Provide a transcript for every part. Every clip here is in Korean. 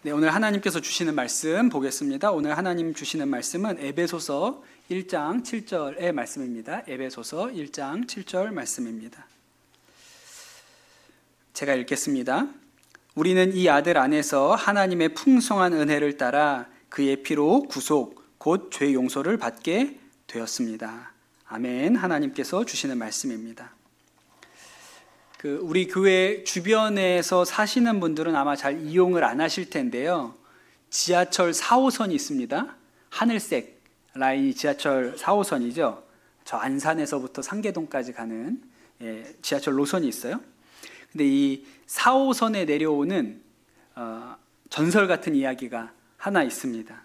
네, 오늘 하나님께서 주시는 말씀 보겠습니다. 오늘 하나님 주시는 말씀은 에베소서 1장 7절의 말씀입니다. 에베소서 1장 7절 말씀입니다. 제가 읽겠습니다. 우리는 이 아들 안에서 하나님의 풍성한 은혜를 따라 그의 피로 구속, 곧 죄 용서를 받게 되었습니다. 아멘. 하나님께서 주시는 말씀입니다. 우리 교회 주변에서 사시는 분들은 아마 잘 이용을 안 하실 텐데요. 지하철 4호선이 있습니다. 하늘색 라인이 지하철 4호선이죠. 저 안산에서부터 상계동까지 가는 지하철 노선이 있어요. 근데 이 4호선에 내려오는 전설 같은 이야기가 하나 있습니다.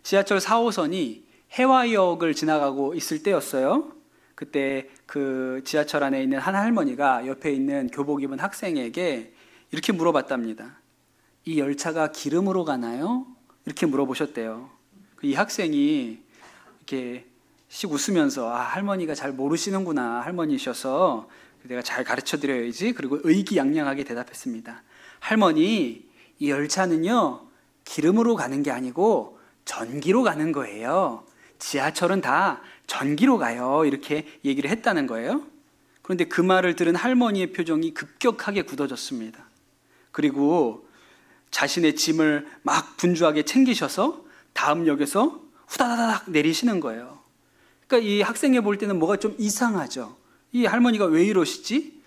지하철 4호선이 해화역을 지나가고 있을 때였어요. 그때 그 지하철 안에 있는 한 할머니가 옆에 있는 교복 입은 학생에게 이렇게 물어봤답니다. 이 열차가 기름으로 가나요? 이렇게 물어보셨대요. 이 학생이 이렇게 씩 웃으면서 할머니가 잘 모르시는구나, 할머니셔서 내가 잘 가르쳐 드려야지. 그리고 의기양양하게 대답했습니다. 할머니, 이 열차는요 기름으로 가는 게 아니고 전기로 가는 거예요. 지하철은 다 전기로 가요. 이렇게 얘기를 했다는 거예요. 그런데 그 말을 들은 할머니의 표정이 급격하게 굳어졌습니다. 그리고 자신의 짐을 막 분주하게 챙기셔서 다음 역에서 후다다닥 내리시는 거예요. 그러니까 이 학생이 볼 때는 뭐가 좀 이상하죠. 이 할머니가 왜 이러시지?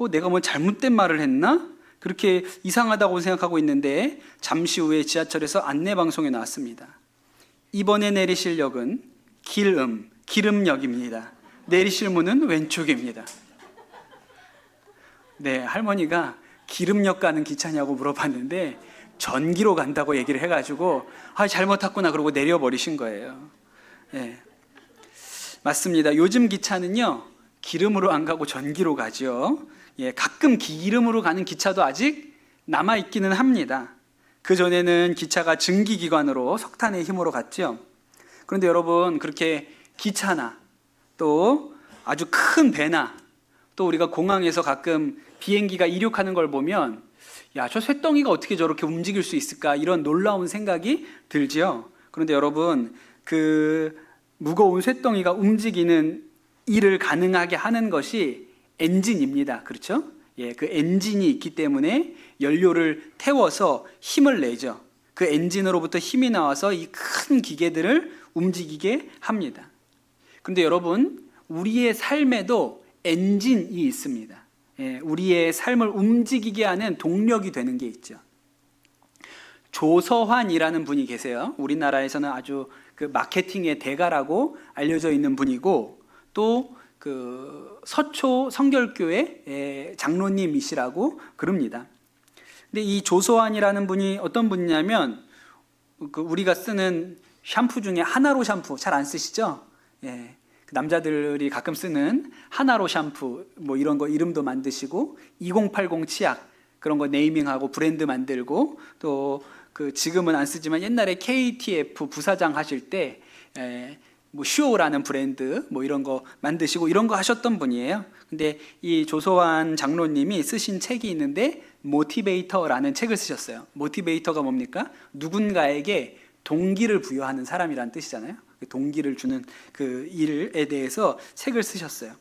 내가 뭐 잘못된 말을 했나? 그렇게 이상하다고 생각하고 있는데 잠시 후에 지하철에서 안내방송에 나왔습니다. 이번에 내리실 역은 기름역입니다. 내리실 문은 왼쪽입니다. 네, 할머니가 기름역 가는 기차냐고 물어봤는데 전기로 간다고 얘기를 해가지고 잘못 탔구나 그러고 내려버리신 거예요. 네, 맞습니다. 요즘 기차는요 기름으로 안 가고 전기로 가죠. 가끔 기름으로 가는 기차도 아직 남아있기는 합니다. 그전에는 기차가 증기기관으로 석탄의 힘으로 갔죠. 그런데 여러분, 그렇게 기차나 또 아주 큰 배나 또 우리가 공항에서 가끔 비행기가 이륙하는 걸 보면 저 쇳덩이가 어떻게 저렇게 움직일 수 있을까, 이런 놀라운 생각이 들죠. 그런데 여러분, 그 무거운 쇳덩이가 움직이는 일을 가능하게 하는 것이 엔진입니다. 그렇죠? 그 엔진이 있기 때문에 연료를 태워서 힘을 내죠. 그 엔진으로부터 힘이 나와서 이 큰 기계들을 움직이게 합니다. 그런데 여러분, 우리의 삶에도 엔진이 있습니다. 우리의 삶을 움직이게 하는 동력이 되는 게 있죠. 조서환이라는 분이 계세요. 우리나라에서는 아주 그 마케팅의 대가라고 알려져 있는 분이고, 또 그 서초 성결교회 장로님이시라고 그럽니다. 근데 이 조서환이라는 분이 어떤 분이냐면, 우리가 쓰는 샴푸 중에 하나로 샴푸 잘 안 쓰시죠? 남자들이 가끔 쓰는 하나로 샴푸 뭐 이런 거 이름도 만드시고, 2080 치약 그런 거 네이밍하고 브랜드 만들고, 또 그 지금은 안 쓰지만 옛날에 KTF 부사장 하실 때 뭐 슈오라는 브랜드 뭐 이런 거 만드시고 이런 거 하셨던 분이에요. 근데 이 조소환 장로님이 쓰신 책이 있는데 모티베이터라는 책을 쓰셨어요. 모티베이터가 뭡니까? 누군가에게 동기를 부여하는 사람이라는 뜻이잖아요. 동기를 주는 그 일에 대해서 책을 쓰셨어요.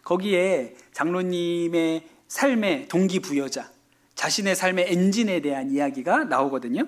거기에 장로님의 삶의 동기부여자, 자신의 삶의 엔진에 대한 이야기가 나오거든요.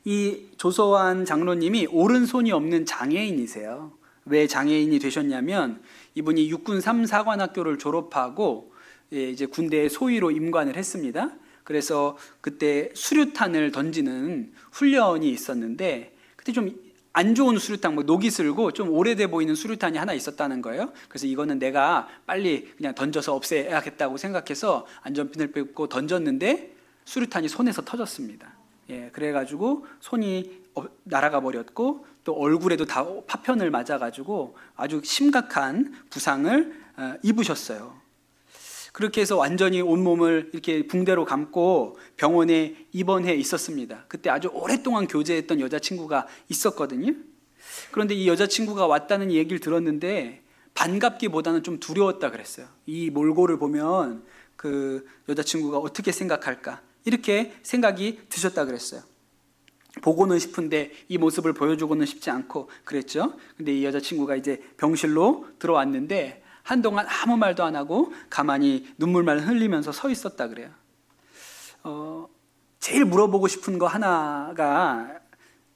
이 조서환 장로님이 오른손이 없는 장애인이세요. 왜 장애인이 되셨냐면, 이분이 육군 3사관학교를 졸업하고 이제 군대에 소위로 임관을 했습니다. 그래서 그때 수류탄을 던지는 훈련이 있었는데, 그때 좀 안 좋은 수류탄, 녹이 슬고 좀 오래돼 보이는 수류탄이 하나 있었다는 거예요. 그래서 이거는 내가 빨리 그냥 던져서 없애야겠다고 생각해서 안전핀을 뺏고 던졌는데 수류탄이 손에서 터졌습니다. 그래가지고 손이 날아가 버렸고, 또 얼굴에도 다 파편을 맞아가지고 아주 심각한 부상을 입으셨어요. 그렇게 해서 완전히 온몸을 이렇게 붕대로 감고 병원에 입원해 있었습니다. 그때 아주 오랫동안 교제했던 여자친구가 있었거든요. 그런데 이 여자친구가 왔다는 얘기를 들었는데 반갑기보다는 좀 두려웠다 그랬어요. 이 몰골을 보면 그 여자친구가 어떻게 생각할까, 이렇게 생각이 드셨다 그랬어요. 보고는 싶은데 이 모습을 보여주고는 싶지 않고 그랬죠. 근데 이 여자친구가 이제 병실로 들어왔는데 한동안 아무 말도 안 하고 가만히 눈물만 흘리면서 서 있었다 그래요. 제일 물어보고 싶은 거 하나가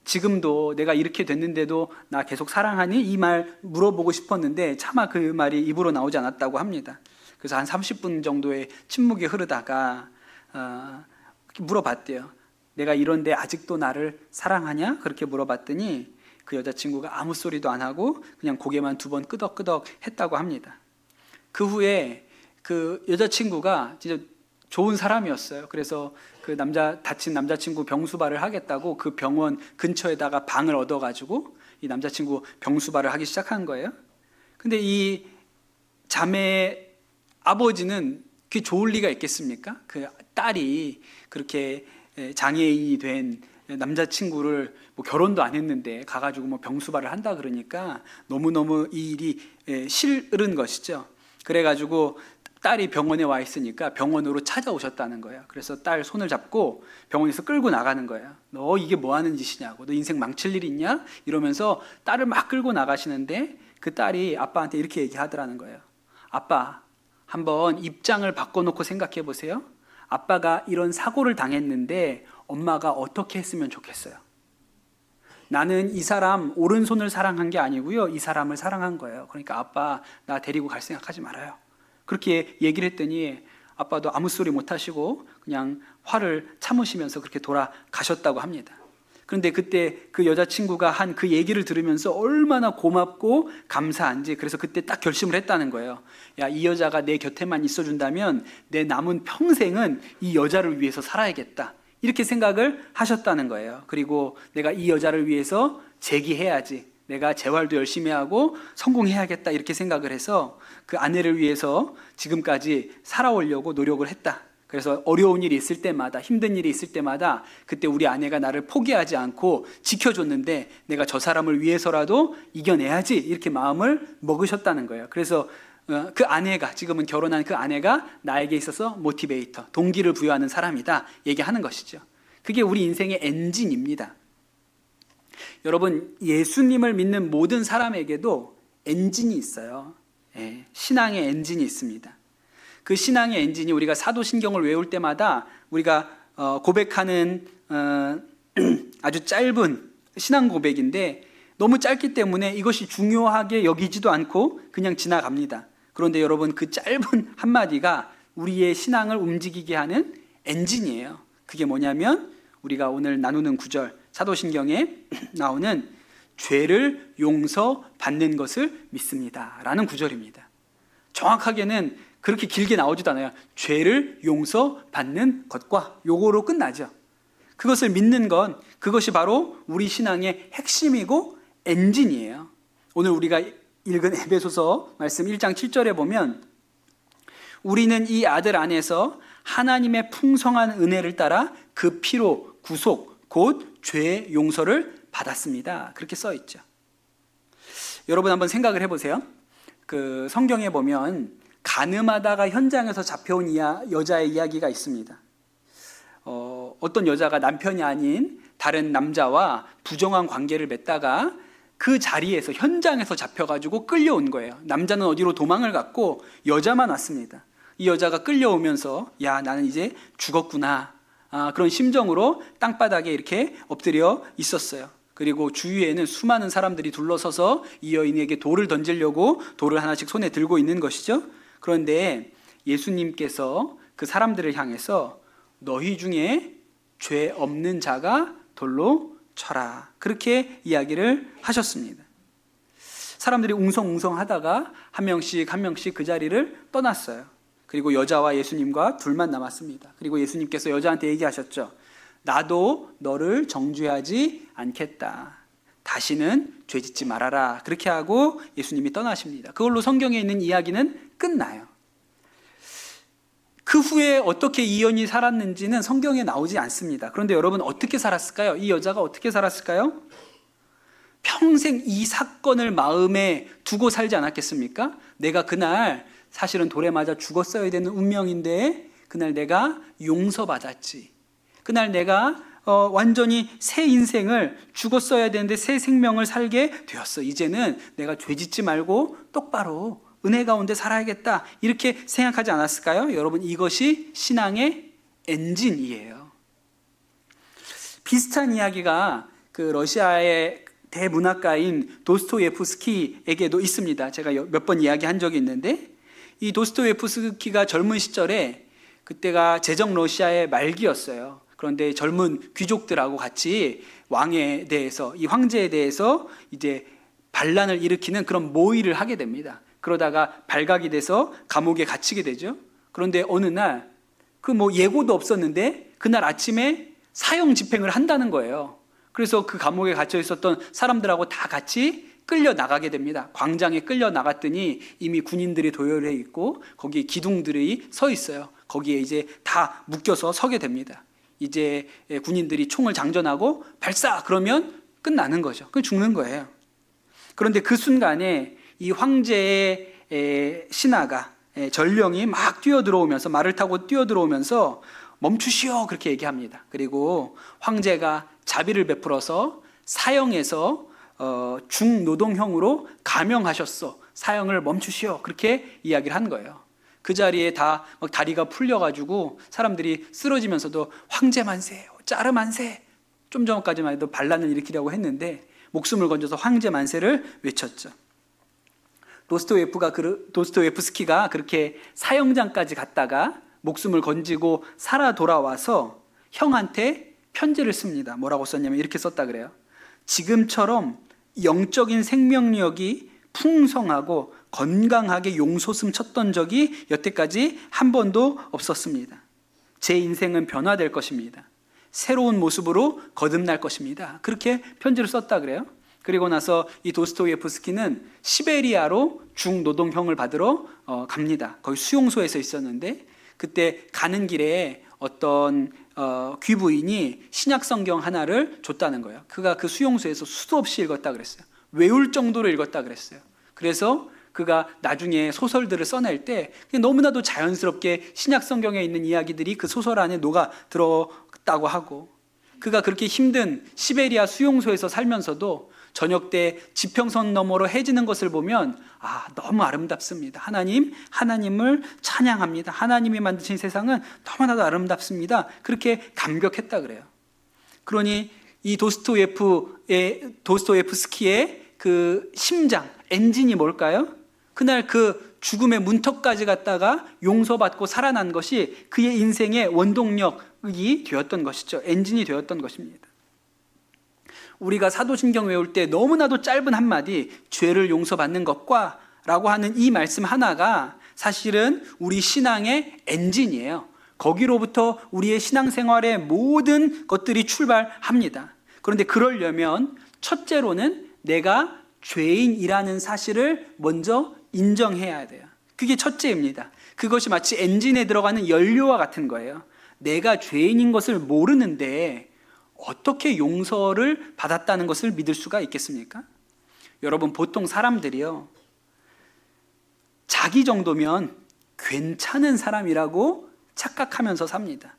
지금도 내가 이렇게 됐는데도 나 계속 사랑하니? 이 말 물어보고 싶었는데 차마 그 말이 입으로 나오지 않았다고 합니다. 그래서 한 30분 정도의 침묵이 흐르다가 물어봤대요. 내가 이런데 아직도 나를 사랑하냐? 그렇게 물어봤더니 그 여자친구가 아무 소리도 안 하고 그냥 고개만 2번 끄덕끄덕 했다고 합니다. 그 후에 그 여자친구가 진짜 좋은 사람이었어요. 그래서 그 다친 남자친구 병수발을 하겠다고 그 병원 근처에다가 방을 얻어가지고 이 남자친구 병수발을 하기 시작한 거예요. 근데 이 자매의 아버지는 그게 좋을 리가 있겠습니까? 그 딸이 그렇게 장애인이 된 남자친구를 뭐 결혼도 안 했는데 가가지고 뭐 병수발을 한다 그러니까 너무너무 이 일이 싫은 것이죠. 그래가지고 딸이 병원에 와 있으니까 병원으로 찾아오셨다는 거예요. 그래서 딸 손을 잡고 병원에서 끌고 나가는 거예요. 너 이게 뭐 하는 짓이냐고, 너 인생 망칠 일 있냐? 이러면서 딸을 막 끌고 나가시는데 그 딸이 아빠한테 이렇게 얘기하더라는 거예요. 아빠, 한번 입장을 바꿔놓고 생각해 보세요. 아빠가 이런 사고를 당했는데 엄마가 어떻게 했으면 좋겠어요? 나는 이 사람 오른손을 사랑한 게 아니고요, 이 사람을 사랑한 거예요. 그러니까 아빠, 나 데리고 갈 생각하지 말아요. 그렇게 얘기를 했더니 아빠도 아무 소리 못 하시고 그냥 화를 참으시면서 그렇게 돌아가셨다고 합니다. 그런데 그때 그 여자친구가 한 그 얘기를 들으면서 얼마나 고맙고 감사한지, 그래서 그때 딱 결심을 했다는 거예요. 야, 이 여자가 내 곁에만 있어준다면 내 남은 평생은 이 여자를 위해서 살아야겠다, 이렇게 생각을 하셨다는 거예요. 그리고 내가 이 여자를 위해서 재기해야지, 내가 재활도 열심히 하고 성공해야겠다, 이렇게 생각을 해서 그 아내를 위해서 지금까지 살아오려고 노력을 했다. 그래서 어려운 일이 있을 때마다, 힘든 일이 있을 때마다 그때 우리 아내가 나를 포기하지 않고 지켜줬는데 내가 저 사람을 위해서라도 이겨내야지, 이렇게 마음을 먹으셨다는 거예요. 그래서 그 아내가, 지금은 결혼한 그 아내가 나에게 있어서 모티베이터, 동기를 부여하는 사람이다 얘기하는 것이죠. 그게 우리 인생의 엔진입니다. 여러분, 예수님을 믿는 모든 사람에게도 엔진이 있어요. 신앙의 엔진이 있습니다. 그 신앙의 엔진이 우리가 사도신경을 외울 때마다 우리가 고백하는 아주 짧은 신앙 고백인데 너무 짧기 때문에 이것이 중요하게 여기지도 않고 그냥 지나갑니다. 그런데 여러분, 그 짧은 한마디가 우리의 신앙을 움직이게 하는 엔진이에요. 그게 뭐냐면 우리가 오늘 나누는 구절, 사도신경에 나오는 죄를 용서받는 것을 믿습니다 라는 구절입니다. 정확하게는 그렇게 길게 나오지도 않아요. 죄를 용서받는 것과 요거로 끝나죠. 그것을 믿는 건, 그것이 바로 우리 신앙의 핵심이고 엔진이에요. 오늘 우리가 읽은 에베소서 말씀 1장 7절에 보면 우리는 이 아들 안에서 하나님의 풍성한 은혜를 따라 그 피로 구속, 곧 죄의 용서를 받았습니다. 그렇게 써 있죠. 여러분 한번 생각을 해보세요. 그 성경에 보면 가늠하다가 현장에서 잡혀온 여자의 이야기가 있습니다. 어떤 여자가 남편이 아닌 다른 남자와 부정한 관계를 맺다가 그 자리에서, 현장에서 잡혀가지고 끌려온 거예요. 남자는 어디로 도망을 갔고 여자만 왔습니다. 이 여자가 끌려오면서 야, 나는 이제 죽었구나, 그런 심정으로 땅바닥에 이렇게 엎드려 있었어요. 그리고 주위에는 수많은 사람들이 둘러서서 이 여인에게 돌을 던지려고 돌을 하나씩 손에 들고 있는 것이죠. 그런데 예수님께서 그 사람들을 향해서 너희 중에 죄 없는 자가 돌로 쳐라, 그렇게 이야기를 하셨습니다. 사람들이 웅성웅성 하다가 한 명씩 그 자리를 떠났어요. 그리고 여자와 예수님과 둘만 남았습니다. 그리고 예수님께서 여자한테 얘기하셨죠. 나도 너를 정죄하지 않겠다, 다시는 죄짓지 말아라, 그렇게 하고 예수님이 떠나십니다. 그걸로 성경에 있는 이야기는 끝나요. 그 후에 어떻게 이 여인이 살았는지는 성경에 나오지 않습니다. 그런데 여러분, 어떻게 살았을까요? 이 여자가 어떻게 살았을까요? 평생 이 사건을 마음에 두고 살지 않았겠습니까? 내가 그날 사실은 돌에 맞아 죽었어야 되는 운명인데 그날 내가 용서받았지, 그날 내가 완전히 새 인생을, 죽었어야 되는데 새 생명을 살게 되었어. 이제는 내가 죄짓지 말고 똑바로 은혜 가운데 살아야겠다, 이렇게 생각하지 않았을까요? 여러분, 이것이 신앙의 엔진이에요. 비슷한 이야기가 그 러시아의 대문학가인 도스토예프스키에게도 있습니다. 제가 몇 번 이야기한 적이 있는데, 이 도스토예프스키가 젊은 시절에, 그때가 제정 러시아의 말기였어요. 그런데 젊은 귀족들하고 같이 왕에 대해서, 이 황제에 대해서 이제 반란을 일으키는 그런 모의를 하게 됩니다. 그러다가 발각이 돼서 감옥에 갇히게 되죠. 그런데 어느 날 그 예고도 없었는데 그날 아침에 사형 집행을 한다는 거예요. 그래서 그 감옥에 갇혀 있었던 사람들하고 다 같이 끌려 나가게 됩니다. 광장에 끌려 나갔더니 이미 군인들이 도열해 있고 거기에 기둥들이 서 있어요. 거기에 이제 다 묶여서 서게 됩니다. 이제 군인들이 총을 장전하고 발사! 그러면 끝나는 거죠. 그 죽는 거예요. 그런데 그 순간에 이 황제의 신하가, 전령이 막 뛰어들어오면서, 말을 타고 뛰어들어오면서 멈추시오, 그렇게 얘기합니다. 그리고 황제가 자비를 베풀어서 사형에서 중노동형으로 감형하셨어, 사형을 멈추시오, 그렇게 이야기를 한 거예요. 그 자리에 다 막 다리가 풀려가지고 사람들이 쓰러지면서도 황제 만세, 짜르 만세, 좀 전까지만 해도 반란을 일으키려고 했는데 목숨을 건져서 황제 만세를 외쳤죠. 도스토예프스키가 그렇게 사형장까지 갔다가 목숨을 건지고 살아 돌아와서 형한테 편지를 씁니다. 뭐라고 썼냐면 이렇게 썼다 그래요. 지금처럼 영적인 생명력이 풍성하고 건강하게 용솟음 쳤던 적이 여태까지 한 번도 없었습니다. 제 인생은 변화될 것입니다. 새로운 모습으로 거듭날 것입니다. 그렇게 편지를 썼다 그래요. 그리고 나서 이 도스토예프스키는 시베리아로 중노동형을 받으러 갑니다. 거기 수용소에서 있었는데, 그때 가는 길에 어떤 귀부인이 신약 성경 하나를 줬다는 거예요. 그가 그 수용소에서 수도 없이 읽었다 그랬어요. 외울 정도로 읽었다 그랬어요. 그래서 그가 나중에 소설들을 써낼 때 너무나도 자연스럽게 신약 성경에 있는 이야기들이 그 소설 안에 녹아 들었다고 하고, 그가 그렇게 힘든 시베리아 수용소에서 살면서도 저녁 때 지평선 너머로 해지는 것을 보면 너무 아름답습니다. 하나님을 찬양합니다. 하나님이 만드신 세상은 너무나도 아름답습니다. 그렇게 감격했다 그래요. 그러니 이 도스토예프스키의 그 심장, 엔진이 뭘까요? 그날 그 죽음의 문턱까지 갔다가 용서받고 살아난 것이 그의 인생의 원동력이 되었던 것이죠. 엔진이 되었던 것입니다. 우리가 사도신경 외울 때 너무나도 짧은 한마디, 죄를 용서받는 것과 라고 하는 이 말씀 하나가 사실은 우리 신앙의 엔진이에요. 거기로부터 우리의 신앙생활의 모든 것들이 출발합니다. 그런데 그러려면 첫째로는 내가 죄인이라는 사실을 먼저 인정해야 돼요. 그게 첫째입니다. 그것이 마치 엔진에 들어가는 연료와 같은 거예요. 내가 죄인인 것을 모르는데 어떻게 용서를 받았다는 것을 믿을 수가 있겠습니까? 여러분, 보통 사람들이요, 자기 정도면 괜찮은 사람이라고 착각하면서 삽니다.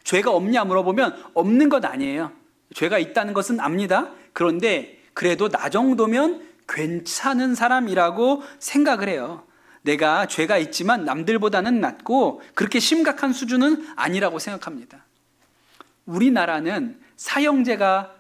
죄가 없냐 물어보면 없는 것 아니에요. 죄가 있다는 것은 압니다. 그런데 그래도 나 정도면 괜찮은 사람이라고 생각을 해요. 내가 죄가 있지만 남들보다는 낫고 그렇게 심각한 수준은 아니라고 생각합니다. 우리나라는 사형제가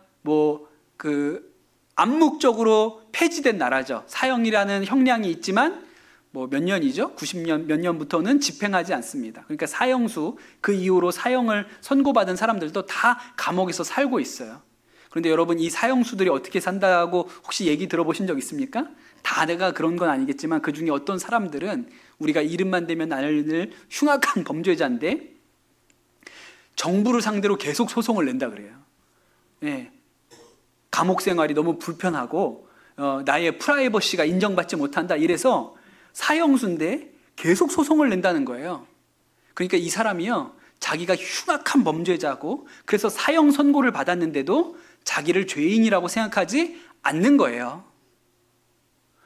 암묵적으로 폐지된 나라죠. 사형이라는 형량이 있지만 몇 년이죠? 90년 몇 년부터는 집행하지 않습니다. 그러니까 사형수, 그 이후로 사형을 선고받은 사람들도 다 감옥에서 살고 있어요. 그런데 여러분, 이 사형수들이 어떻게 산다고 혹시 얘기 들어보신 적 있습니까? 다 내가 그런 건 아니겠지만 그 중에 어떤 사람들은 우리가 이름만 대면 알릴 흉악한 범죄자인데 정부를 상대로 계속 소송을 낸다 그래요. 네. 감옥 생활이 너무 불편하고 나의 프라이버시가 인정받지 못한다, 이래서 사형수인데 계속 소송을 낸다는 거예요. 그러니까 이 사람이요, 자기가 흉악한 범죄자고 그래서 사형 선고를 받았는데도 자기를 죄인이라고 생각하지 않는 거예요.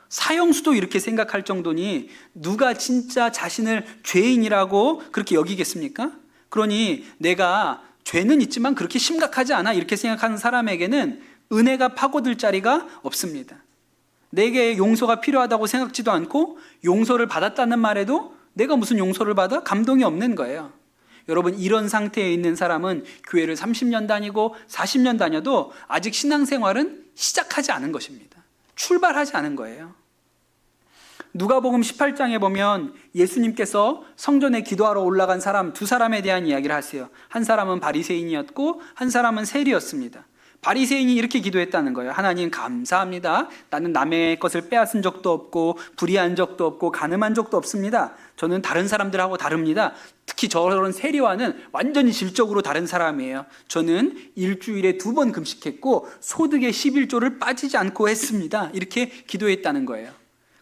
사형수도 이렇게 생각할 정도니 누가 진짜 자신을 죄인이라고 그렇게 여기겠습니까? 그러니 내가 죄는 있지만 그렇게 심각하지 않아 이렇게 생각하는 사람에게는 은혜가 파고들 자리가 없습니다. 내게 용서가 필요하다고 생각지도 않고 용서를 받았다는 말에도 내가 무슨 용서를 받아? 감동이 없는 거예요. 여러분, 이런 상태에 있는 사람은 교회를 30년 다니고 40년 다녀도 아직 신앙생활은 시작하지 않은 것입니다. 출발하지 않은 거예요. 누가복음 18장에 보면 예수님께서 성전에 기도하러 올라간 사람 두 사람에 대한 이야기를 하세요. 한 사람은 바리새인이었고 한 사람은 세리였습니다. 바리새인이 이렇게 기도했다는 거예요. 하나님 감사합니다. 나는 남의 것을 빼앗은 적도 없고 불의한 적도 없고 간음한 적도 없습니다. 저는 다른 사람들하고 다릅니다. 특히 저런 세리와는 완전히 질적으로 다른 사람이에요. 저는 일주일에 2번 금식했고 소득의 11조를 빠지지 않고 했습니다. 이렇게 기도했다는 거예요.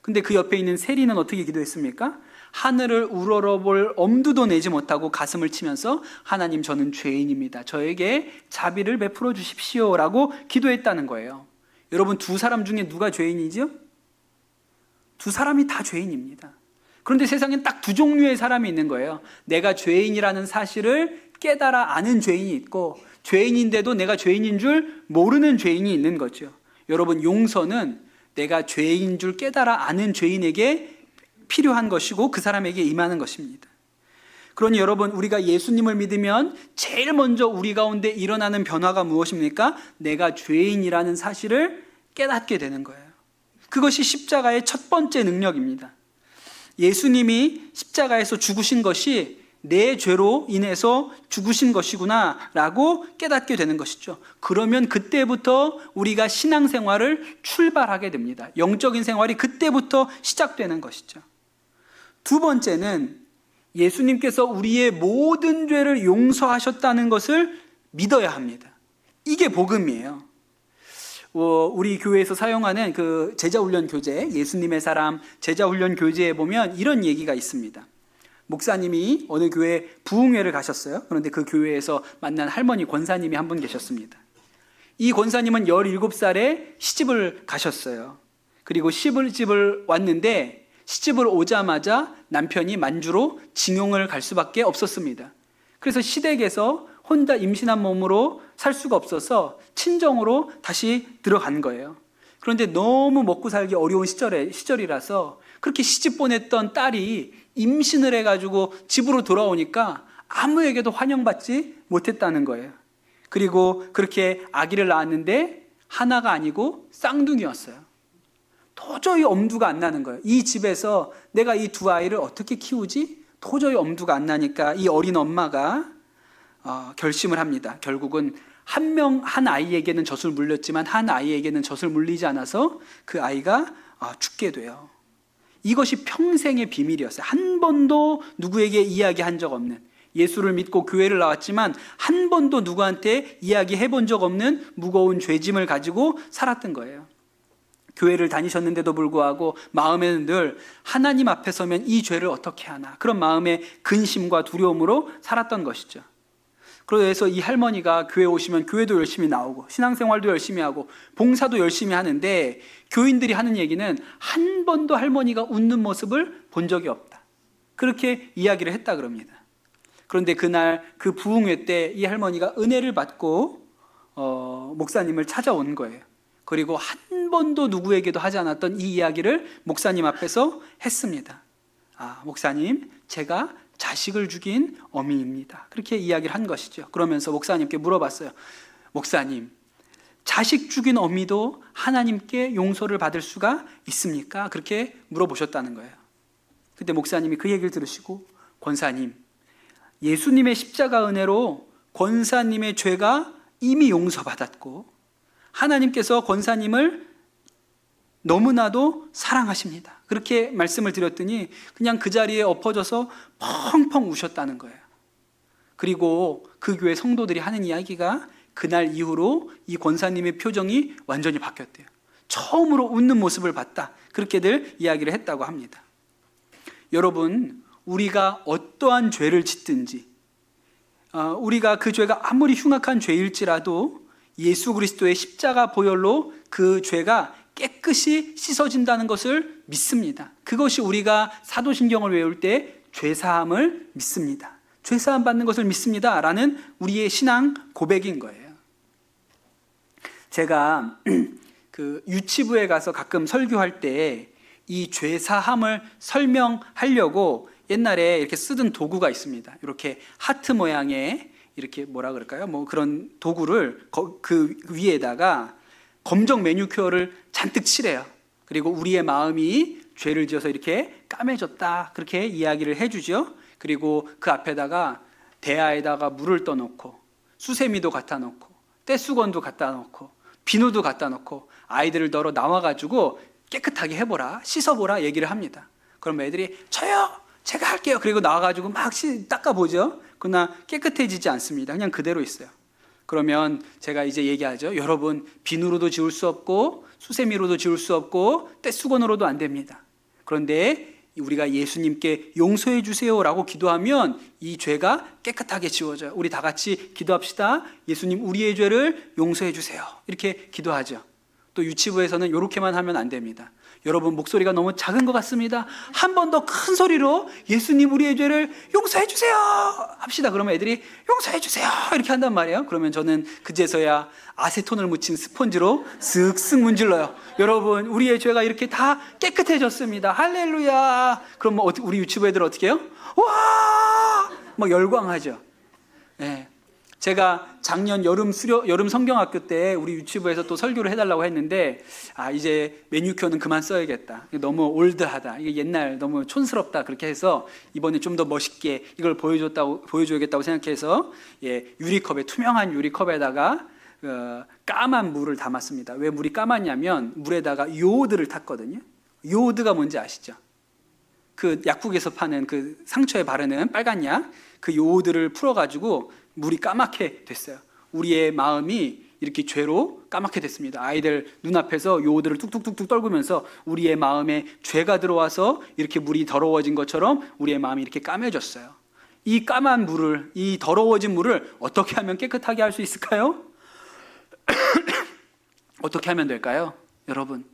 근데 그 옆에 있는 세리는 어떻게 기도했습니까? 하늘을 우러러볼 엄두도 내지 못하고 가슴을 치면서 하나님, 저는 죄인입니다. 저에게 자비를 베풀어 주십시오 라고 기도했다는 거예요. 여러분, 두 사람 중에 누가 죄인이죠? 두 사람이 다 죄인입니다. 그런데 세상엔 딱 두 종류의 사람이 있는 거예요. 내가 죄인이라는 사실을 깨달아 아는 죄인이 있고, 죄인인데도 내가 죄인인 줄 모르는 죄인이 있는 거죠. 여러분, 용서는 내가 죄인 줄 깨달아 아는 죄인에게 필요한 것이고 그 사람에게 임하는 것입니다. 그러니 여러분, 우리가 예수님을 믿으면 제일 먼저 우리 가운데 일어나는 변화가 무엇입니까? 내가 죄인이라는 사실을 깨닫게 되는 거예요. 그것이 십자가의 첫 번째 능력입니다. 예수님이 십자가에서 죽으신 것이 내 죄로 인해서 죽으신 것이구나 라고 깨닫게 되는 것이죠. 그러면 그때부터 우리가 신앙생활을 출발하게 됩니다. 영적인 생활이 그때부터 시작되는 것이죠. 두 번째는 예수님께서 우리의 모든 죄를 용서하셨다는 것을 믿어야 합니다. 이게 복음이에요. 우리 교회에서 사용하는 그 제자훈련 교재, 예수님의 사람 제자훈련 교재에 보면 이런 얘기가 있습니다. 목사님이 어느 교회 부흥회를 가셨어요. 그런데 그 교회에서 만난 할머니 권사님이 한 분 계셨습니다. 이 권사님은 17살에 시집을 가셨어요. 그리고 시집을 왔는데 시집을 오자마자 남편이 만주로 징용을 갈 수밖에 없었습니다. 그래서 시댁에서 혼자 임신한 몸으로 살 수가 없어서 친정으로 다시 들어간 거예요. 그런데 너무 먹고 살기 어려운 시절이라서 그렇게 시집 보냈던 딸이 임신을 해가지고 집으로 돌아오니까 아무에게도 환영받지 못했다는 거예요. 그리고 그렇게 아기를 낳았는데 하나가 아니고 쌍둥이였어요. 도저히 엄두가 안 나는 거예요. 이 집에서 내가 이 두 아이를 어떻게 키우지? 도저히 엄두가 안 나니까 이 어린 엄마가 결심을 합니다. 결국은 한 아이에게는 젖을 물렸지만 한 아이에게는 젖을 물리지 않아서 그 아이가 죽게 돼요. 이것이 평생의 비밀이었어요. 한 번도 누구에게 이야기한 적 없는, 예수를 믿고 교회를 나왔지만 한 번도 누구한테 이야기해 본 적 없는 무거운 죄짐을 가지고 살았던 거예요. 교회를 다니셨는데도 불구하고 마음에는 늘 하나님 앞에 서면 이 죄를 어떻게 하나, 그런 마음의 근심과 두려움으로 살았던 것이죠. 그래서 이 할머니가 교회 오시면 교회도 열심히 나오고 신앙생활도 열심히 하고 봉사도 열심히 하는데 교인들이 하는 얘기는 한 번도 할머니가 웃는 모습을 본 적이 없다, 그렇게 이야기를 했다 그럽니다. 그런데 그날 그 부흥회 때 이 할머니가 은혜를 받고 목사님을 찾아온 거예요. 그리고 한 번도 누구에게도 하지 않았던 이 이야기를 목사님 앞에서 했습니다. 목사님, 제가 자식을 죽인 어미입니다. 그렇게 이야기를 한 것이죠. 그러면서 목사님께 물어봤어요. 목사님, 자식 죽인 어미도 하나님께 용서를 받을 수가 있습니까? 그렇게 물어보셨다는 거예요. 그때 목사님이 그 얘기를 들으시고, 권사님, 예수님의 십자가 은혜로 권사님의 죄가 이미 용서받았고 하나님께서 권사님을 너무나도 사랑하십니다. 그렇게 말씀을 드렸더니 그냥 그 자리에 엎어져서 펑펑 우셨다는 거예요. 그리고 그 교회 성도들이 하는 이야기가 그날 이후로 이 권사님의 표정이 완전히 바뀌었대요. 처음으로 웃는 모습을 봤다, 그렇게들 이야기를 했다고 합니다. 여러분, 우리가 어떠한 죄를 짓든지, 우리가 그 죄가 아무리 흉악한 죄일지라도 예수 그리스도의 십자가 보혈로 그 죄가 깨끗이 씻어진다는 것을 믿습니다. 그것이 우리가 사도신경을 외울 때 죄사함을 믿습니다. 죄사함 받는 것을 믿습니다 라는 우리의 신앙 고백인 거예요. 제가 그 유치부에 가서 가끔 설교할 때 이 죄사함을 설명하려고 옛날에 이렇게 쓰던 도구가 있습니다. 이렇게 하트 모양의 이렇게 뭐라 그럴까요? 뭐 그런 도구를 그 위에다가 검정 매니큐어를 잔뜩 칠해요. 그리고 우리의 마음이 죄를 지어서 이렇게 까매졌다 그렇게 이야기를 해주죠. 그리고 그 앞에다가 대야에다가 물을 떠놓고 수세미도 갖다 놓고 떼수건도 갖다 놓고 비누도 갖다 놓고 아이들을 널어 나와가지고 깨끗하게 해보라, 씻어보라 얘기를 합니다. 그럼 애들이 저요, 제가 할게요. 그리고 나와가지고 막 닦아보죠. 그러나 깨끗해지지 않습니다. 그냥 그대로 있어요. 그러면 제가 이제 얘기하죠. 여러분, 비누로도 지울 수 없고 수세미로도 지울 수 없고 떼수건으로도 안 됩니다. 그런데 우리가 예수님께 용서해 주세요라고 기도하면 이 죄가 깨끗하게 지워져요. 우리 다 같이 기도합시다. 예수님, 우리의 죄를 용서해 주세요. 이렇게 기도하죠. 또 유치부에서는 이렇게만 하면 안 됩니다. 여러분, 목소리가 너무 작은 것 같습니다. 한 번 더 큰 소리로 예수님, 우리의 죄를 용서해 주세요 합시다. 그러면 애들이 용서해 주세요 이렇게 한단 말이에요. 그러면 저는 그제서야 아세톤을 묻힌 스펀지로 쓱쓱 문질러요. 여러분, 우리의 죄가 이렇게 다 깨끗해졌습니다. 할렐루야. 그럼 뭐 우리 유치부 애들 어떻게 해요? 와! 막 열광하죠. 네. 제가 작년 여름 성경학교 때 우리 유치부에서 또 설교를 해달라고 했는데 이제 매니큐어는 그만 써야겠다. 너무 올드하다. 이게 옛날 너무 촌스럽다. 그렇게 해서 이번에 좀 더 멋있게 이걸 보여줘야겠다고 생각해서 유리컵에 투명한 유리컵에다가 까만 물을 담았습니다. 왜 물이 까맣냐면 물에다가 요오드를 탔거든요. 요오드가 뭔지 아시죠? 그 약국에서 파는 그 상처에 바르는 빨간 약, 그 요오드를 풀어가지고 물이 까맣게 됐어요. 우리의 마음이 이렇게 죄로 까맣게 됐습니다. 아이들 눈앞에서 요오드를 뚝뚝뚝뚝 떨구면서 우리의 마음에 죄가 들어와서 이렇게 물이 더러워진 것처럼 우리의 마음이 이렇게 까매졌어요. 이 까만 물을, 이 더러워진 물을 어떻게 하면 깨끗하게 할 수 있을까요? 어떻게 하면 될까요? 여러분,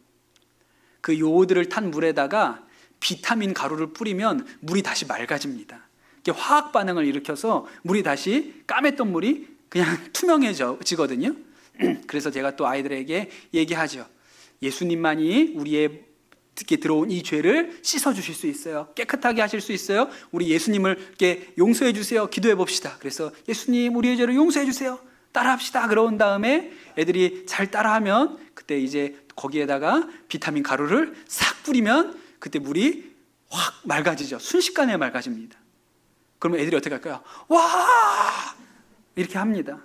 그 요오드를 탄 물에다가 비타민 가루를 뿌리면 물이 다시 맑아집니다. 화학 반응을 일으켜서 물이 다시 까맸던 물이 그냥 투명해지거든요. 그래서 제가 또 아이들에게 얘기하죠. 예수님만이 우리의 듣게 들어온 이 죄를 씻어주실 수 있어요. 깨끗하게 하실 수 있어요. 우리 예수님을 이렇게 용서해 주세요. 기도해 봅시다. 그래서 예수님, 우리의 죄를 용서해 주세요. 따라합시다. 그러온 다음에 애들이 잘 따라하면 그때 이제 거기에다가 비타민 가루를 싹 뿌리면 그때 물이 확 맑아지죠. 순식간에 맑아집니다. 그러면 애들이 어떻게 할까요? 와! 이렇게 합니다.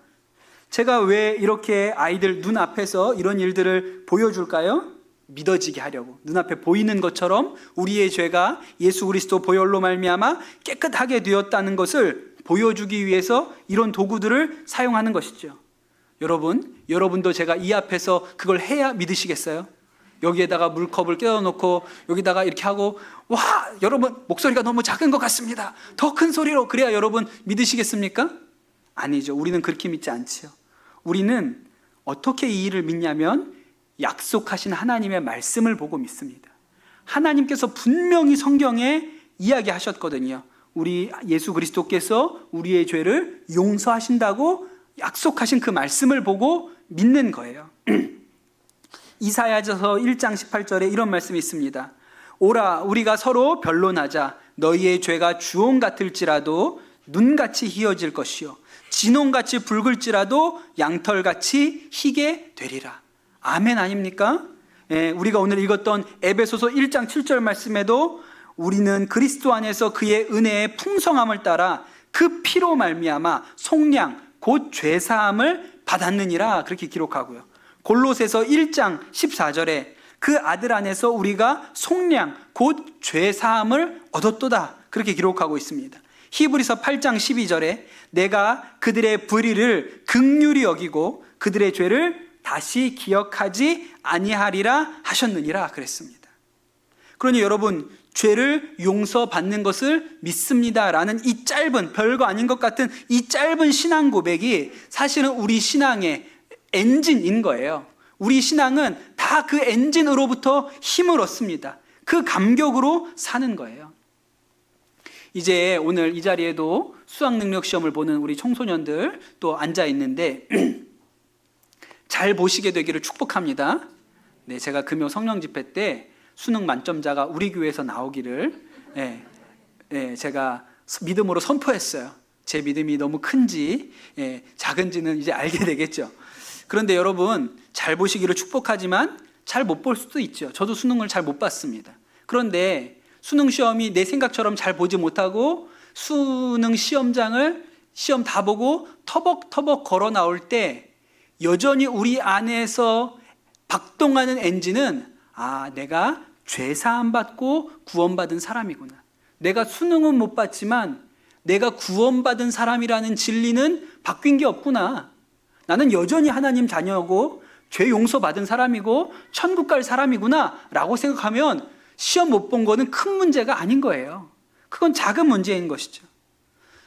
제가 왜 이렇게 아이들 눈앞에서 이런 일들을 보여줄까요? 믿어지게 하려고. 눈앞에 보이는 것처럼 우리의 죄가 예수 그리스도 보혈로 말미암아 깨끗하게 되었다는 것을 보여주기 위해서 이런 도구들을 사용하는 것이죠. 여러분도 제가 이 앞에서 그걸 해야 믿으시겠어요? 여기에다가 물컵을 껴놓고 여기다가 이렇게 하고 와, 여러분 목소리가 너무 작은 것 같습니다. 더 큰 소리로 그래야 여러분 믿으시겠습니까? 아니죠. 우리는 그렇게 믿지 않지요. 우리는 어떻게 이 일을 믿냐면 약속하신 하나님의 말씀을 보고 믿습니다. 하나님께서 분명히 성경에 이야기하셨거든요. 우리 예수 그리스도께서 우리의 죄를 용서하신다고 약속하신 그 말씀을 보고 믿는 거예요. 이사야서 1장 18절에 이런 말씀이 있습니다. 오라, 우리가 서로 변론하자. 너희의 죄가 주홍 같을지라도 눈같이 희어질 것이요 진홍같이 붉을지라도 양털같이 희게 되리라. 아멘 아닙니까? 우리가 오늘 읽었던 에베소서 1장 7절 말씀에도 우리는 그리스도 안에서 그의 은혜의 풍성함을 따라 그 피로 말미암아 속량 곧 죄사함을 받았느니라 그렇게 기록하고요. 골로새서 1장 14절에 그 아들 안에서 우리가 속량 곧 죄사함을 얻었도다 그렇게 기록하고 있습니다. 히브리서 8장 12절에 내가 그들의 불의를 긍휼히 여기고 그들의 죄를 다시 기억하지 아니하리라 하셨느니라 그랬습니다. 그러니 여러분, 죄를 용서받는 것을 믿습니다라는 이 짧은, 별거 아닌 것 같은 이 짧은 신앙 고백이 사실은 우리 신앙의 엔진인 거예요. 우리 신앙은 다 그 엔진으로부터 힘을 얻습니다. 그 감격으로 사는 거예요. 이제 오늘 이 자리에도 수학 능력 시험을 보는 우리 청소년들 또 앉아 있는데 잘 보시게 되기를 축복합니다. 네, 제가 금요 성령 집회 때 수능 만점자가 우리 교회에서 나오기를 제가 믿음으로 선포했어요. 제 믿음이 너무 큰지 작은지는 이제 알게 되겠죠. 그런데 여러분, 잘 보시기를 축복하지만 잘 못 볼 수도 있죠. 저도 수능을 잘 못 봤습니다. 그런데 수능 시험이 내 생각처럼 잘 보지 못하고 수능 시험장을 시험 다 보고 터벅터벅 걸어 나올 때 여전히 우리 안에서 박동하는 엔진은 내가 죄사함 받고 구원받은 사람이구나. 내가 수능은 못 봤지만 내가 구원받은 사람이라는 진리는 바뀐 게 없구나. 나는 여전히 하나님 자녀고 죄 용서받은 사람이고 천국 갈 사람이구나 라고 생각하면 시험 못 본 거는 큰 문제가 아닌 거예요. 그건 작은 문제인 것이죠.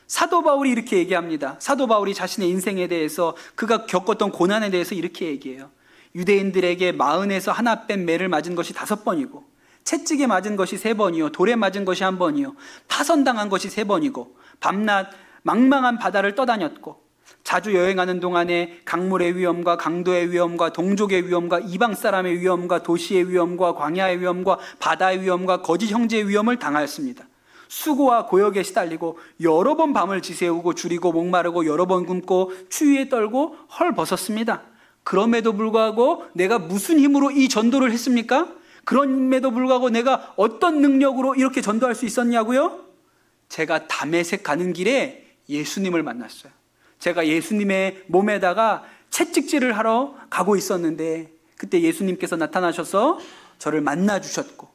사도 바울이 이렇게 얘기합니다. 사도 바울이 자신의 인생에 대해서 그가 겪었던 고난에 대해서 이렇게 얘기해요. 유대인들에게 마흔에서 하나 뺀 매를 맞은 것이 5번이고 채찍에 맞은 것이 3번이요 돌에 맞은 것이 1번이요 파선당한 것이 3번이고 밤낮 망망한 바다를 떠다녔고 자주 여행하는 동안에 강물의 위험과 강도의 위험과 동족의 위험과 이방 사람의 위험과 도시의 위험과 광야의 위험과 바다의 위험과 거짓 형제의 위험을 당하였습니다. 수고와 고역에 시달리고 여러 번 밤을 지새우고 줄이고 목마르고 여러 번 굶고 추위에 떨고 헐벗었습니다. 그럼에도 불구하고 내가 무슨 힘으로 이 전도를 했습니까? 그럼에도 불구하고 내가 어떤 능력으로 이렇게 전도할 수 있었냐고요? 제가 다메섹 가는 길에 예수님을 만났어요. 제가 예수님의 몸에다가 채찍질을 하러 가고 있었는데 그때 예수님께서 나타나셔서 저를 만나 주셨고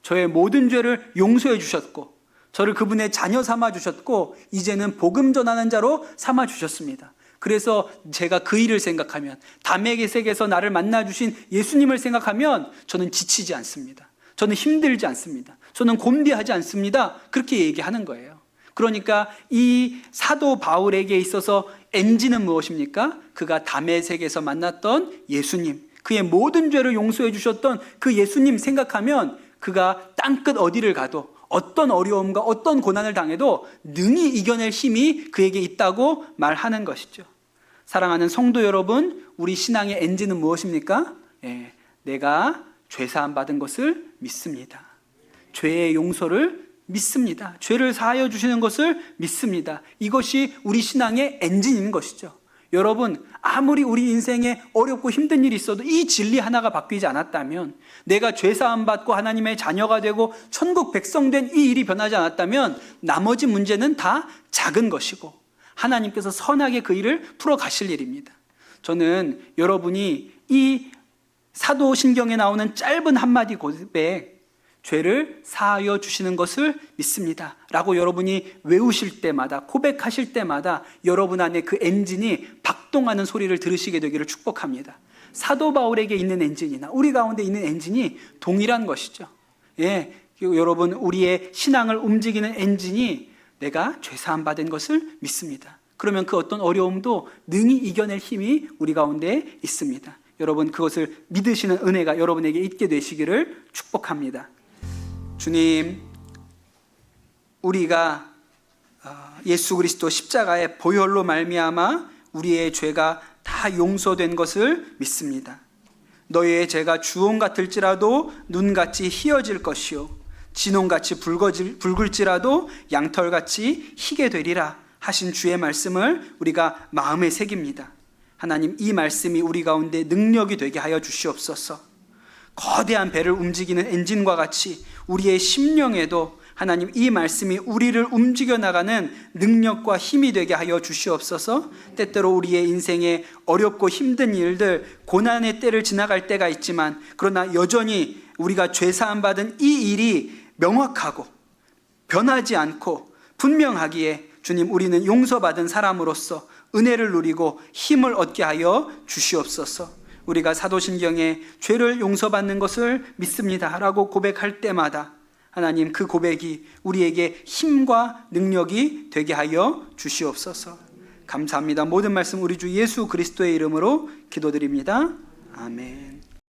저의 모든 죄를 용서해 주셨고 저를 그분의 자녀 삼아 주셨고 이제는 복음 전하는 자로 삼아 주셨습니다. 그래서 제가 그 일을 생각하면 다메섹에서 나를 만나 주신 예수님을 생각하면 저는 지치지 않습니다. 저는 힘들지 않습니다. 저는 곤비하지 않습니다. 그렇게 얘기하는 거예요. 그러니까 이 사도 바울에게 있어서 엔진은 무엇입니까? 그가 다메섹에서 만났던 예수님, 그의 모든 죄를 용서해 주셨던 그 예수님 생각하면 그가 땅끝 어디를 가도 어떤 어려움과 어떤 고난을 당해도 능히 이겨낼 힘이 그에게 있다고 말하는 것이죠. 사랑하는 성도 여러분, 우리 신앙의 엔진은 무엇입니까? 내가 죄사함 받은 것을 믿습니다. 죄의 용서를 믿습니다. 죄를 사하여 주시는 것을 믿습니다. 이것이 우리 신앙의 엔진인 것이죠. 여러분, 아무리 우리 인생에 어렵고 힘든 일이 있어도 이 진리 하나가 바뀌지 않았다면, 내가 죄사함 받고 하나님의 자녀가 되고 천국 백성 된 이 일이 변하지 않았다면 나머지 문제는 다 작은 것이고 하나님께서 선하게 그 일을 풀어 가실 일입니다. 저는 여러분이 이 사도신경에 나오는 짧은 한마디 고백, 죄를 사하여 주시는 것을 믿습니다 라고 여러분이 외우실 때마다, 고백하실 때마다 여러분 안에 그 엔진이 박동하는 소리를 들으시게 되기를 축복합니다. 사도 바울에게 있는 엔진이나 우리 가운데 있는 엔진이 동일한 것이죠. 여러분, 우리의 신앙을 움직이는 엔진이 내가 죄사함 받은 것을 믿습니다. 그러면 그 어떤 어려움도 능히 이겨낼 힘이 우리 가운데 있습니다. 여러분, 그것을 믿으시는 은혜가 여러분에게 있게 되시기를 축복합니다. 주님, 우리가 예수 그리스도 십자가의 보혈로 말미암아 우리의 죄가 다 용서된 것을 믿습니다. 너희의 죄가 주홍 같을지라도 눈같이 희어질 것이요 진홍같이 붉을지라도 양털같이 희게 되리라 하신 주의 말씀을 우리가 마음에 새깁니다. 하나님, 이 말씀이 우리 가운데 능력이 되게 하여 주시옵소서. 거대한 배를 움직이는 엔진과 같이 우리의 심령에도 하나님, 이 말씀이 우리를 움직여 나가는 능력과 힘이 되게 하여 주시옵소서. 때때로 우리의 인생에 어렵고 힘든 일들, 고난의 때를 지나갈 때가 있지만 그러나 여전히 우리가 죄사함 받은 이 일이 명확하고 변하지 않고 분명하기에 주님, 우리는 용서받은 사람으로서 은혜를 누리고 힘을 얻게 하여 주시옵소서. 우리가 사도신경에 죄를 용서받는 것을 믿습니다 라고 고백할 때마다 하나님, 그 고백이 우리에게 힘과 능력이 되게 하여 주시옵소서. 감사합니다. 모든 말씀 우리 주 예수 그리스도의 이름으로 기도드립니다. 아멘.